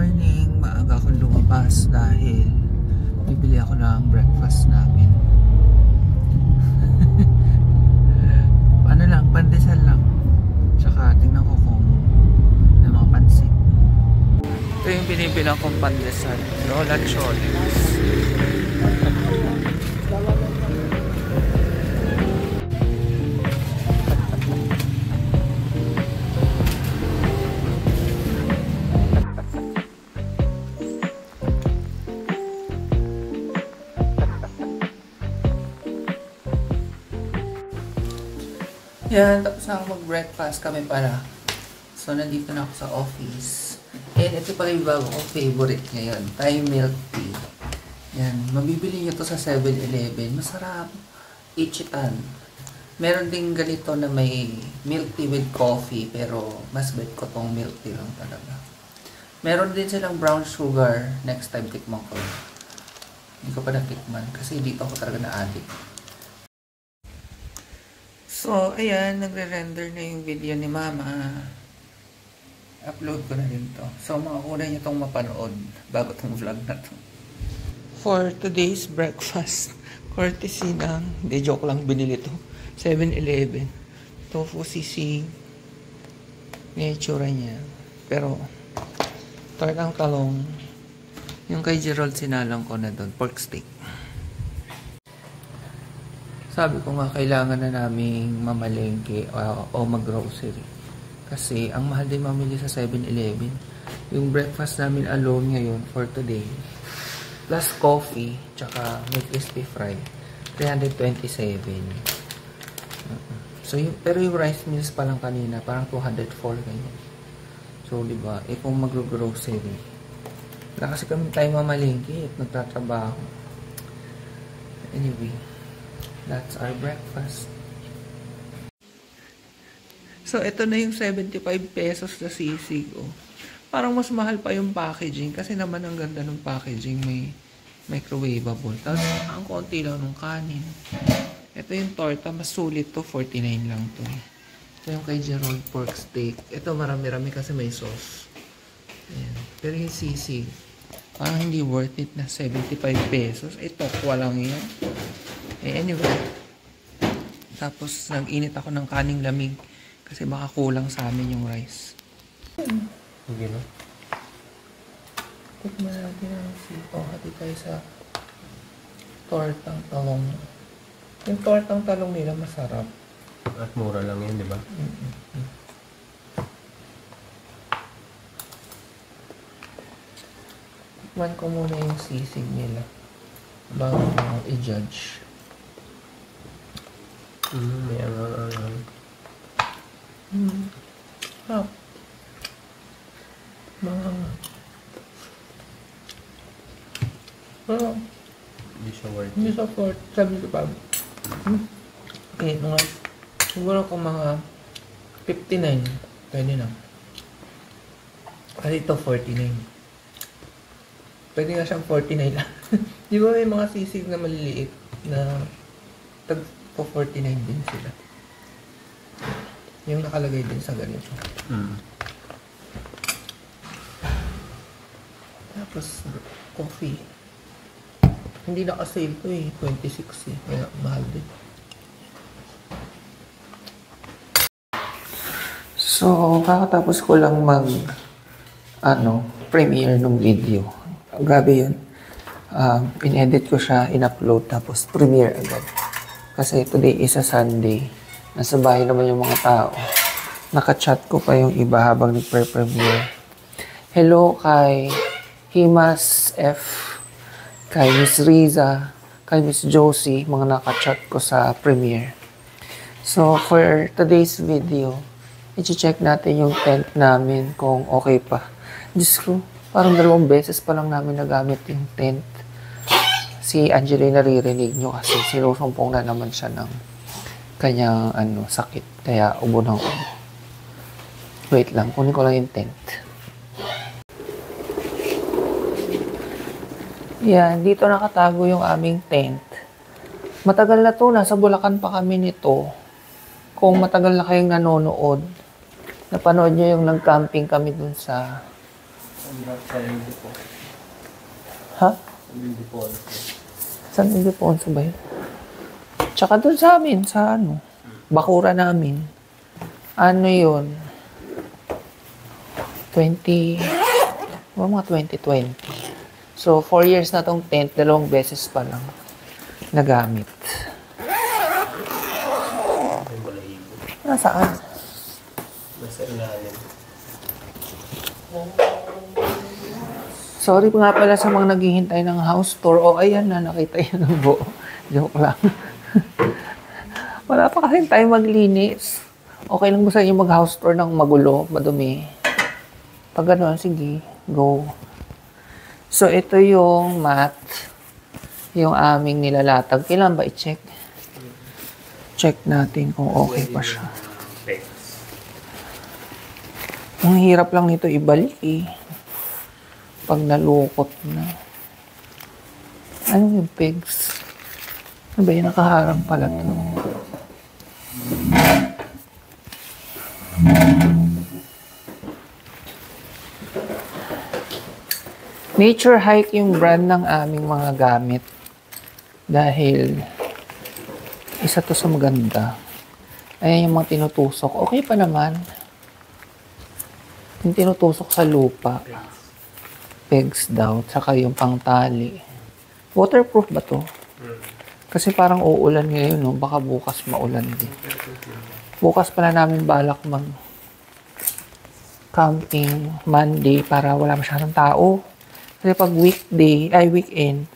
morning, maaga akong lumabas dahil bibili ako ng breakfast namin. Ano lang, pandesal lang. Tsaka tingnan ko kung may mga pansit. Ito yung binibilang kong pandesal. Lola Cholis. Yan, tapos na ako mag-breakfast kami para. So, nandito na ako sa office. And ito pala yung bago kong favorite ngayon. Thai milk tea. Yan, mabibili nyo to sa 7-Eleven. Masarap. Ichitan. Meron din ganito na may milk tea with coffee. Pero mas bet ko tong milk tea lang talaga. Meron din silang brown sugar. Next time tikman ko. Hindi ko pa natikman. Kasi dito ako talaga na-addict. So, ayan, nagre-render na yung video ni Mama. Upload ko na rin to. So, makakunan nyo itong mapanood bago itong vlog na to. For today's breakfast, courtesy ng, hindi, joke lang, binili to. 7-Eleven. Tofu sisig. May itsura niya. Pero, tortang talong. Yung kay Gerald sinalang ko na doon, pork steak. Sabi ko nga, kailangan na naming mamalengke o mag-grocery. Kasi, ang mahal din mamili sa 7-Eleven. Yung breakfast namin alone ngayon for today, plus coffee, tsaka may crispy fry, 327. So, pero yung rice meals pa lang kanina, parang 204 ganyan. So, diba, kung mag-grocery, wala kasi kami tayo mamalengke at nagtatrabaho. Anyway, that's our breakfast. So, ito na yung 75 pesos na sisig. Oh. Parang mas mahal pa yung packaging. Kasi naman ang ganda ng packaging. May microwavable. Tapos, ang konti lang ng kanin. Ito yung torta. Mas sulit to. 49 lang to. Ito yung kay Gerald pork steak. Ito marami-rami kasi may sauce. Ayan. Pero yung sisig, parang hindi worth it na 75 pesos. Ito, walang yan. Anyway, tapos nag-init ako ng kaning lamig kasi baka kulang sa amin yung rice. Hindi na. Tikman natin ang siko. Hati tayo sa tortang talong. Yung tortang talong nila masarap. At mura lang yun, di ba? Tikman ko muna yung sisig nila bago i-judge. May Hap. Hindi siya worth it. Hindi siya for 75. Okay, mga siguro kung mga 59, pwede na. Kasi ito 49. Pwede nga siyang 49 lang. Di ba may mga sisig na maliliit na tag po 49 din sila. Yung nakalagay din sa ganito. Tapos, coffee. Hindi naka-sale to eh. 26 eh. Kaya mahal din. So, kakatapos ko lang premiere ng video. Grabe yun. In-edit ko siya, in-upload, tapos premiere agad. Kasi today is a Sunday. Nasa bahay naman yung mga tao. Naka-chat ko pa yung iba habang nagpre-premiere. Hello kay Himas F, kay Miss Riza, kay Miss Josie, mga naka-chat ko sa premiere. So, for today's video, i-check natin yung tent namin kung okay pa. Diyos ko, parang 2 beses pa lang namin nagamit yung tent. Si Angelina naririnig nyo kasi sinusumpong na naman siya ng kanyang sakit. Kaya ubo ng ubo. Wait lang, kunin ko lang yung tent. Yan, dito nakatago yung aming tent. Matagal na to, nasa Bulacan pa kami nito. Kung matagal na kayong nanonood, napanood nyo yung nag-camping kami dun sa Ha? San Ildefonso ba yun? Tsaka doon sa amin, sa ano, bakura namin. Ano yun? 2020. So, 4 years na tong tent, 2 beses pa lang nagamit. Nasaan? Nasa ilalim. Sorry nga pala sa mga naghihintay ng house tour. O, ayan na, nakita yun ng buo. Joke lang. Wala pa kasi tayo maglinis. Okay lang ba sa inyo mag-house tour ng magulo, madumi? Pag gano'n, sige, go. So, ito yung mat. Yung aming nilalatag. Kailan ba i-check? Check natin kung okay pa siya. Ang hirap lang nito ibalik eh. Pag nalukot na. Ano yung pegs? Ano ba yung nakaharang pala to? Nature Hike yung brand ng aming mga gamit. Dahil isa to sa maganda. Ayan yung mga tinutusok. Okay pa naman. Yung tinutusok sa lupa. Pegs daw. Tsaka yung pangtali. Waterproof ba to? Kasi parang uulan ngayon, no? Baka bukas maulan din. Bukas pala namin balak mag camping Monday para wala masyadong tao. Kasi pag weekend,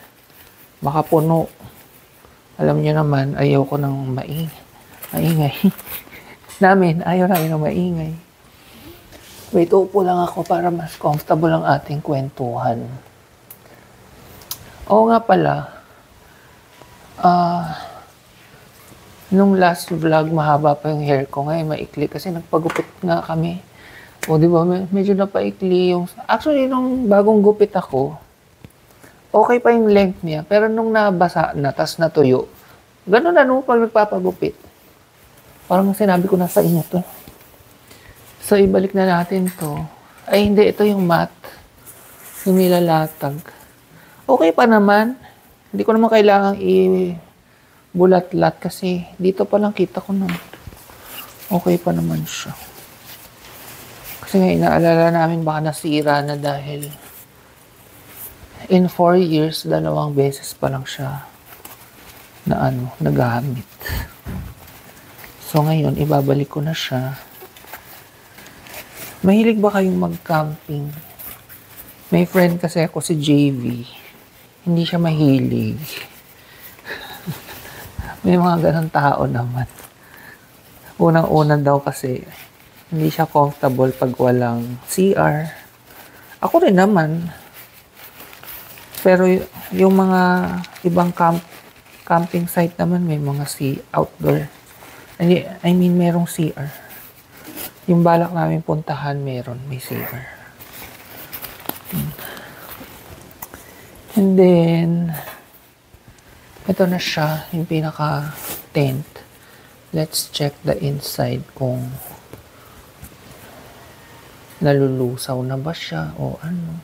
baka puno. Alam niyo naman, ayaw ko ng maingay. Namin, ayaw namin ng maingay. Wait, upo lang ako para mas comfortable ang ating kwentuhan. Oo nga pala, nung last vlog, mahaba pa yung hair ko. Ngayon, maikli kasi nagpagupit nga kami. O, di ba? Medyo napaikli yung... Actually, nung bagong gupit ako, okay pa yung length niya. Pero nung nabasa na, tas natuyo, gano'n na nung pag nagpapagupit. Parang sinabi ko na sa inyo to. So, ibalik na natin to. Ay, hindi. Ito yung mat. Yung nilalatag. Okay pa naman. Hindi ko naman kailangang i-bulat-lat kasi dito pa lang kita ko na okay pa naman siya. Kasi nga inaalala namin baka nasira na dahil in 4 years, 2 beses pa lang siya na nagamit. So ngayon, ibabalik ko na siya. Mahilig ba kayong mag-camping? May friend kasi ako si JV. Hindi siya mahilig. May mga ganun tao naman. Unang-una daw kasi, hindi siya comfortable pag walang CR. Ako rin naman. Pero yung mga ibang camping site naman, may mga outdoor. I mean, merong CR. Yung balak namin puntahan, may CR. And then, ito na siya, yung pinaka-tent. Let's check the inside kung nalulusaw na ba siya o ano.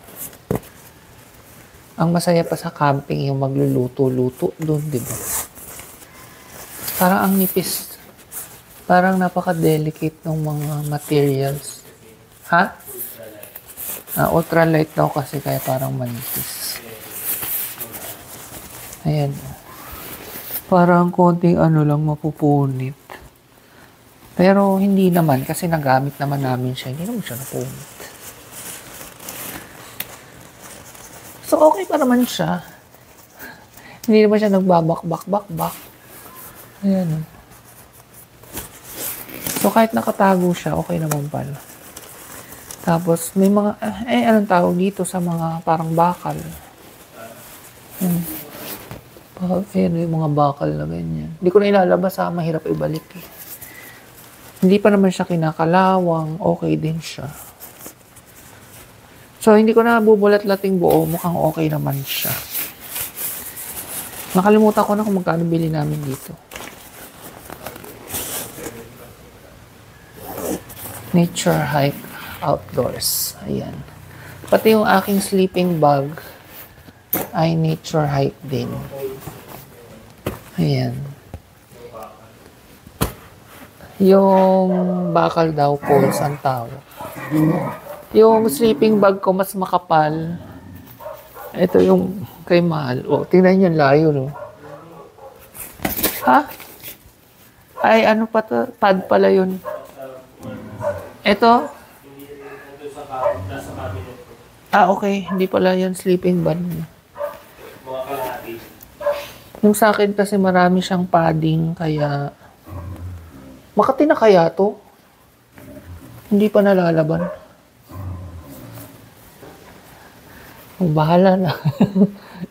Ang masaya pa sa camping yung magluluto-luto doon, di ba? Parang ang nipis. Parang napaka-delicate ng mga materials. Ha? Ultralight daw kasi kaya parang manipis. Ayan. Parang konting lang mapupunit. Pero hindi naman kasi nagamit naman namin siya. Hindi naman siya napunit. So okay pa naman siya. Hindi naman siya nagbabak-bak-bak-bak. Ayan. So kahit nakatago siya, okay naman pala. Tapos may mga, anong tawag dito sa mga parang bakal. Ayan yung mga bakal na ganyan. Hindi ko na ilalabas mahirap ibalik eh. Hindi pa naman siya kinakalawang, okay din siya. So hindi ko na bubulat-lating buo, mukhang okay naman siya. Nakalimutan ko na kung magkano bili namin dito. Nature Hike Outdoors. Ayan. Pati yung aking sleeping bag ay nature hike din. Ayan. Yung bakal daw poles ang tawag. Yung sleeping bag ko mas makapal. Ito yung kay Mahal. O, tingnan yung layo, no? Ha? Ay, ano pa to? Pad pala yun. Ito? Ah, okay. Hindi pala yan sleeping bag. Yung sa akin kasi marami siyang padding, kaya... Makati na kaya to? Hindi pa nalalaban. Bahala na.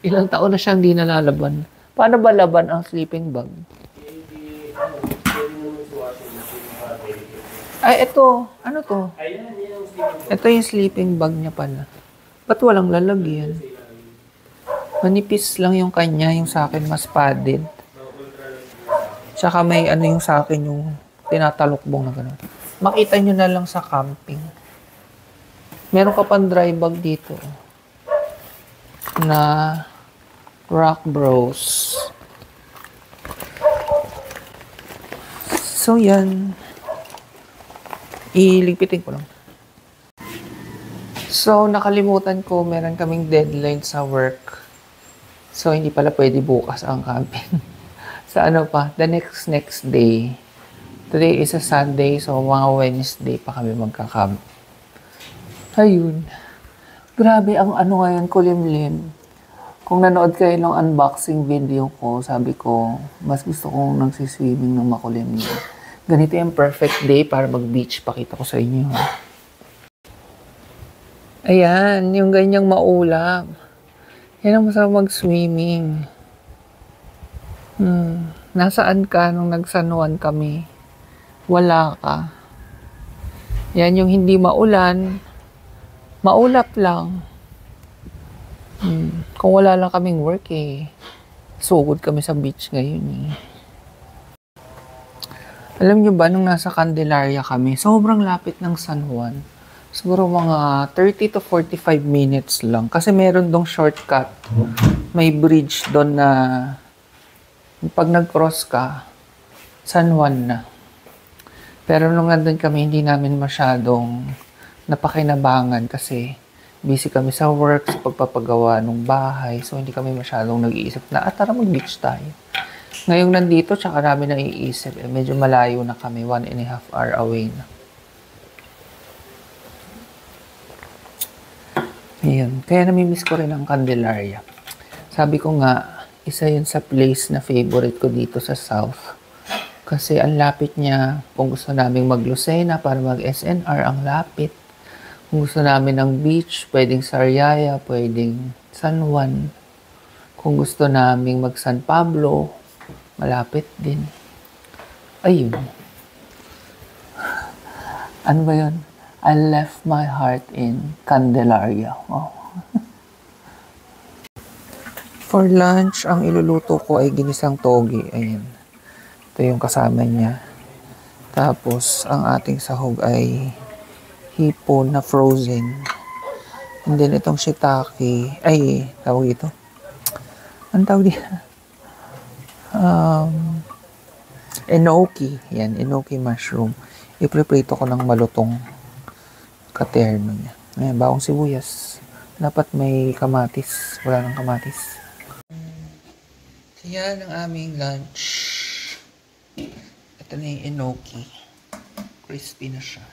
Ilang taon na siyang hindi nalalaban. Paano ba laban ang sleeping bag? Ay, ito. Ano to? Ito yung sleeping bag niya pala. Ba't walang lalagyan? Manipis lang yung kanya. Yung sa akin mas padded. Tsaka may ano yung sa akin yung tinatalukbong na gano'n. Makita nyo na lang sa camping. Meron ka pang dry bag dito. Na Rock Bros. So, yan. Iligpitin ko lang. So, nakalimutan ko, meron kaming deadline sa work. So, hindi pala pwede bukas ang camping. Sa ano pa, the next day. Today is a Sunday, so mga Wednesday pa kami magka-camp. Ayun. Grabe ang ano ngayon, kulimlim. Kung nanood kayo ng unboxing video ko, sabi ko, mas gusto kong nagsiswimming ng makulimlim. Ganito yung perfect day para mag-beach. Pakita ko sa inyo. Ayan, yung ganyang maulap. Yan ang masarap mag-swimming. Nasaan ka nung nagsanuan kami? Wala ka. Yan yung hindi maulan. Maulap lang. Kung wala lang kaming work sugod kami sa beach ngayon Alam nyo ba, nung nasa Candelaria kami, sobrang lapit ng San Juan. Siguro mga 30 to 45 minutes lang. Kasi meron dong shortcut. May bridge doon na pag nag-cross ka, San Juan na. Pero nung nandun kami, hindi namin masyadong napakinabangan kasi busy kami sa work, sa pagpapagawa ng bahay. So, hindi kami masyadong nag-iisip na, tara mag-beach tayo. Ngayong nandito, tsaka namin naiisip, medyo malayo na kami, 1.5 hour away na. Ayun. Kaya namimiss ko rin ang Candelaria. Sabi ko nga, isa yun sa place na favorite ko dito sa South. Kasi ang lapit niya, kung gusto namin mag-Lucena para mag-SNR, ang lapit. Kung gusto namin ng beach, pwedeng Sariaya, pwedeng San Juan. Kung gusto namin mag-San Pablo, malapit din. Ayun. Ano ba yun? I left my heart in Candelaria. Oh. For lunch, ang iluluto ko ay ginisang togi. Ayan. Ito yung kasama niya. Tapos, ang ating sahog ay hipon na frozen. And then, itong shiitake. Ay, tawag ito. Ang tawag dito? Enoki. Yan, enoki mushroom. Ipreprito ko ng malutong katerno niya. Ayan, baong sibuyas. Dapat may kamatis. Wala ng kamatis. Yan ang aming lunch. Ito na yung enoki. Crispy na siya.